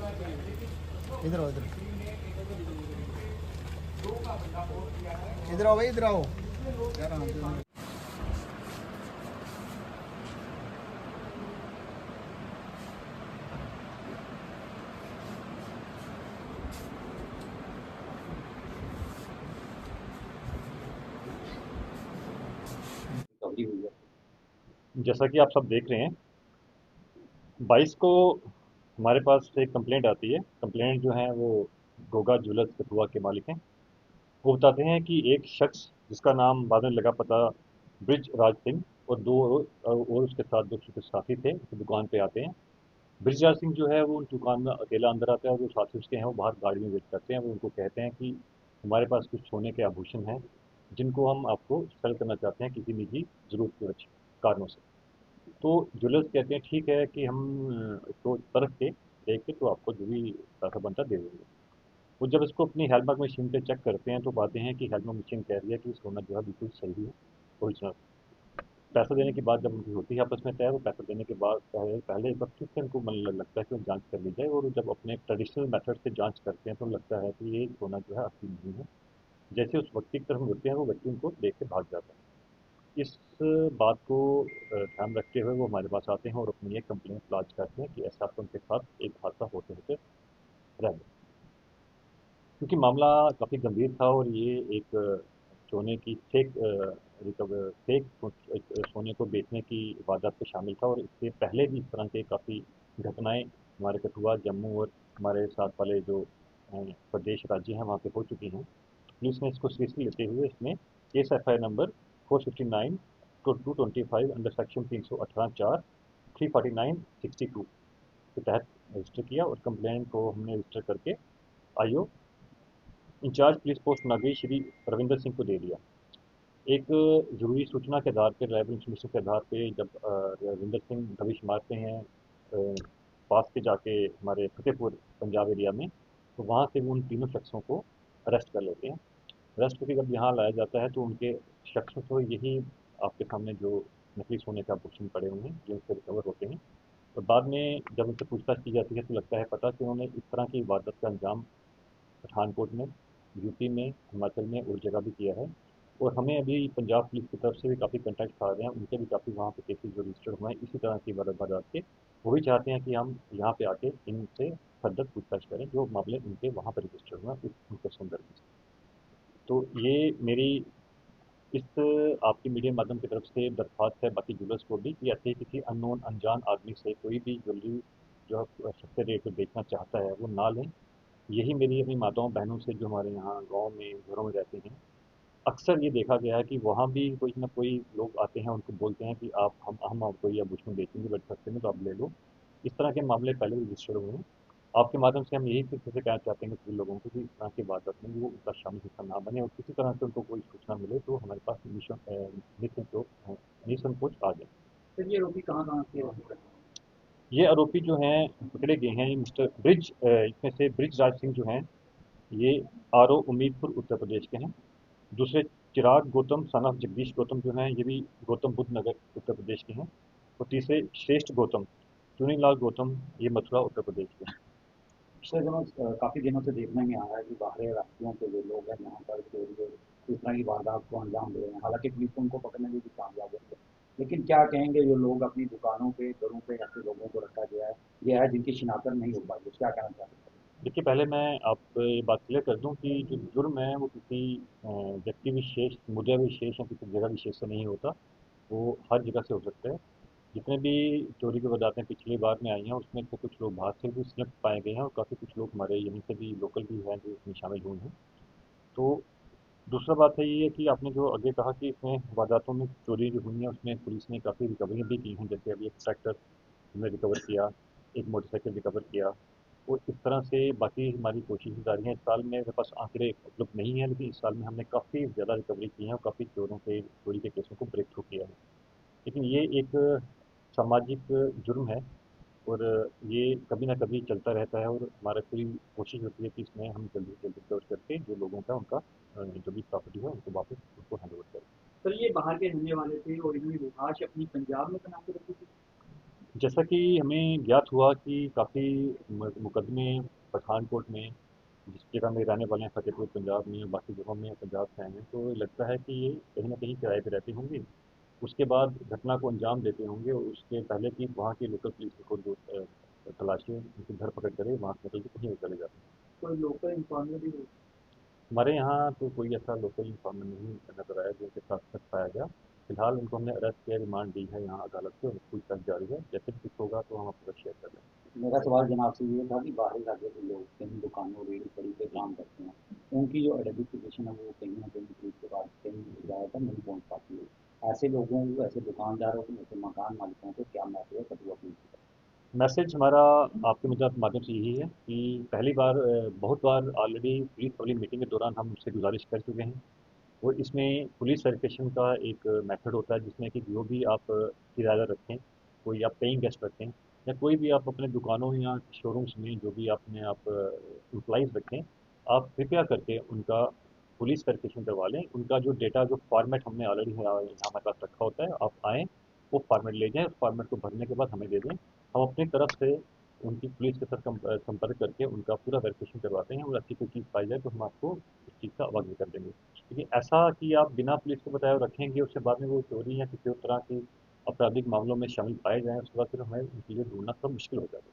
इधर आओ, इधर आओ भाई, इधर आओ यार। रिकवरी हुई है। जैसा कि आप सब देख रहे हैं, 22 को हमारे पास एक कंप्लेंट आती है। कंप्लेंट जो है वो गोगा ज्वेलर्स कठुआ के मालिक हैं। वो बताते हैं कि एक शख्स जिसका नाम बाद में लगा पता ब्रिज राज सिंह, और दो और उसके साथ दो उसके साथी थे, उसकी दुकान पे आते हैं। ब्रिज राज सिंह जो है वो उन दुकान में अकेला अंदर आता है, और जो साथी उसके हैं वो बाहर गाड़ी में वेट करते हैं। वो उनको कहते हैं कि हमारे पास कुछ सोने के आभूषण हैं जिनको हम आपको सेल करना चाहते हैं किसी निजी जरूरत के कारणों से। तो ज्वेलर्स कहते हैं ठीक है कि हम इसको परख के देख के तो आपको जो भी पैसा बनता दे देंगे। वो जब इसको अपनी हेलमार्क मशीन पे चेक करते हैं तो पाते हैं कि हेलमार्क मशीन कह रही है कि सोना जो है बिल्कुल सही है, ओरिजिनल। पैसा देने के बाद जब उनकी होती है आपस में तय, वो पैसा देने के बाद पहले पहले एक बार फिर से उनको मन लगता है कि वो जांच कर ली जाए, और जब अपने ट्रेडिशनल मेथड से जांच करते हैं तो लगता है कि ये सोना जो है असली नहीं है। जैसे उस व्यक्ति की तरफ मुड़ते हैं वो व्यक्ति उनको देख के भाग जाता है। इस बात को ध्यान रखते हुए वो हमारे पास आते हैं और अपनी एक कंप्लेंट लॉन्च करते हैं कि ऐसा तो उनके साथ एक हादसा होते होते रह गया। क्योंकि मामला काफ़ी गंभीर था और ये एक सोने की फेक सोने को बेचने की वारदात में शामिल था, और इससे पहले भी इस तरह के काफ़ी घटनाएं हमारे कठुआ, जम्मू और हमारे साथ वाले जो प्रदेश राज्य हैं वहाँ पे हो चुकी हैं। पुलिस ने इसको सीरियसली लेते हुए इसमें case F I number 459 225 under section 318 4 349/62 के तहत रजिस्टर किया, और कंप्लेंट को हमने रजिस्टर करके आईओ इंचार्ज पुलिस पोस्ट नागरी श्री रविंदर सिंह को दे दिया। एक जरूरी सूचना के आधार पर, लाइव इंफॉर्मेशन के आधार पे जब रविंदर सिंह दबिश मारते हैं पास के जाके हमारे फतेहपुर पंजाब एरिया में, तो वहाँ से वो उन तीनों शख्सों को अरेस्ट कर लेते हैं। अरेस्ट करके जब यहाँ लाया जाता है तो उनके शख्सों को यही आपके सामने जो नकली सोने का आभूषण पड़े हुए हैं जो उनसे रिकवर होते हैं। और बाद में जब उनसे पूछताछ की जाती है तो लगता है पता कि उन्होंने इस तरह की वारदात का अंजाम पठानकोट में, यूपी में, हिमाचल में और जगह भी किया है। और हमें अभी पंजाब पुलिस की तरफ से भी काफ़ी कॉन्टैक्ट आ रहे हैं, उनके भी काफ़ी वहाँ पे केसेस जो रजिस्टर्ड हुए हैं इसी तरह की वारदात के। वो भी चाहते हैं कि हम यहाँ पे आके इनसे फर्दर पूछताछ करें जो मामले उनके वहाँ पर रजिस्टर्ड हुए हैं उनके संदर्भ में। तो ये मेरी इस आपकी मीडिया माध्यम की तरफ से दरख्वास्त है बाकी ज्वेलर्स को भी कि ऐसे किसी अननोन अनजान आदमी से कोई भी ज्वेलरी जो सस्ते रेट पर बेचना चाहता है वो ना लें। यही मेरी अपनी माताओं बहनों से जो हमारे यहाँ गांव में घरों में रहते हैं, अक्सर ये देखा गया है कि वहाँ भी कोई ना कोई लोग आते हैं, उनको बोलते हैं कि आप हम आपको ये आभूषण बेचेंगे बड़े सस्ते में, तो आप ले लो। इस तरह के मामले पहले भी रजिस्टर्ड हुए हैं। आपके माध्यम से हम यही फिर से कहना चाहते हैं कि लोगों को कि इस तरह की बात में वो उनका शामिल हिस्सा ना बने, और किसी तरह से उनको कोई सूचना मिले तो हमारे पास निसंकोच आ जाए। सर ये आरोपी कहाँ कहाँ से होते हैं? ये आरोपी जो हैं पकड़े गए हैं, ये मिस्टर ब्रिज इसमें से ब्रिज राज सिंह जो हैं ये आर ओ उम्मीदपुर उत्तर प्रदेश के हैं। दूसरे चिराग गौतम सन ऑफ जगदीश गौतम जो हैं ये भी गौतम बुद्ध नगर उत्तर प्रदेश के हैं। और तीसरे श्रेष्ठ गौतम चुनीलाल गौतम ये मथुरा उत्तर प्रदेश के हैं। पिछले दिनों काफ़ी दिनों से देखने में आ रहा है कि बाहरी राज्यों के जो लोग हैं यहाँ पर चोरी और इस तरह की वारदात को अंजाम दे रहे हैं। हालांकि पुलिस उनको पकड़ने में भी कामयाब हो है, लेकिन क्या कहेंगे जो लोग अपनी दुकानों पे घरों पे ऐसे लोगों को रखा गया है, ये है जिनकी शिनाख्त नहीं हो पाई है, क्या कहना चाहते हैं? देखिए पहले मैं आपको ये बात क्लियर कर दूं कि जो जुर्म है वो किसी व्यक्ति विशेष, मुद्दा विशेष या किसी जगह विशेष से नहीं होता। वो हर जगह से हो सकता है। जितने भी चोरी की वारदातें पिछली बार में आई हैं उसमें से कुछ लोग बाहर से भी स्लिप पाए गए हैं, और काफ़ी कुछ लोग हमारे यहीं से भी लोकल भी हैं जो इसमें शामिल हुए हैं। तो दूसरा बात है ये है कि आपने जो आगे कहा कि इसमें वारदातों में चोरी जो हुई है उसमें पुलिस ने काफ़ी रिकवरी भी की हैं। जैसे अभी एक ट्रैक्टर हमने रिकवर किया, एक मोटरसाइकिल रिकवर किया, और इस तरह से बाकी हमारी कोशिश जारी है। इस साल में मेरे पास आंकड़े उपलब्ध नहीं है, लेकिन इस साल में हमने काफ़ी ज़्यादा रिकवरी की है और काफ़ी चोरों के चोरी के केसों को ब्रेक थ्रू किया है। लेकिन ये एक सामाजिक जुर्म है, और ये कभी ना कभी चलता रहता है, और हमारा पूरी कोशिश होती है कि इसमें हम जल्दी से जल्दी रिकवर करके जो लोगों का उनका जो भी प्रॉपर्टी है उनको वापस उनको हैंड ओवर करें। सर ये बाहर के रहने वाले थे और इन्होंने रिहाइश अपनी पंजाब में बना के रखी थी। जैसा कि हमें ज्ञात हुआ कि काफ़ी मुकदमे पठानकोट में, जिस जगह में रहने वाले हैं, फतेहपुर पंजाब में, बाकी जगहों में पंजाब से आए हैं, तो लगता है कि ये कहीं ना कहीं किराए पे रहते होंगे। उसके बाद घटना को अंजाम देते होंगे और उसके पहले कि वहाँ की लोकल पुलिस को जो तलाशी उनकी धरपकड़ करे, वहाँ से निकल के कहीं और चले जाते हैं। कोई लोकल इंफॉर्मर भी हमारे यहाँ तो कोई ऐसा लोकल इंफॉर्मेशन नहीं नजर आया जो उनके साथ सच पाया गया। फिलहाल उनको हमने अरेस्ट किया, रिमांड दी है यहाँ अदालत से, और पूछताछ जारी है। जैसे भी कुछ होगा तो हम आपको शेयर कर देंगे। मेरा सवाल जनाब से ये था कि बाहरी राज्य के लोग कहीं दुकानों रेडी खड़ी पे जी। काम करते हैं, उनकी जो आइडेंटिफिकेशन है वो कहीं ना कहीं पुलिस के पास कहीं ज़्यादातर नहीं पहुंच पाती है। ऐसे लोगों को, ऐसे दुकानदारों को, ऐसे मकान मालिकों को क्या मैसेज है कठुआ पुलिस की तरफ मैसेज हमारा आपके माध्यम से यही है कि पहली बार बहुत बार ऑलरेडी पुलिस वाली मीटिंग के दौरान हम उससे गुजारिश कर चुके हैं। और इसमें पुलिस वेरिफिकेशन का एक मेथड होता है जिसमें कि जो भी आप किराएदार रखें, कोई आप पेइंग गेस्ट रखें, या कोई भी आप अपने दुकानों या शोरूम्स में जो भी आपने आप एम्प्लॉइज़ रखें, आप कृपया करके उनका पुलिस वेरिफिकेशन करवा लें। उनका जो डेटा, जो फॉर्मेट हमने ऑलरेडी हमारे पास रखा होता है, आप आएँ, वो फॉर्मेट ले जाएँ, उस फॉर्मेट को भरने के बाद हमें दे दें। हम अपनी तरफ से उनकी पुलिस के साथ संपर्क करके उनका पूरा वेरिफिकेशन करवाते हैं, और ऐसी कोई चीज़ पाई जाए तो हम आपको उस चीज़ का अवगत कर देंगे। क्योंकि ऐसा कि आप बिना पुलिस को बताए हुए रखेंगे, उसके बाद में वो चोरी या किसी और तरह की आपराधिक मामलों में शामिल पाए जाएँ, उसके बाद फिर हमें उनके लिए ढूँढना थोड़ा मुश्किल हो जाएगा।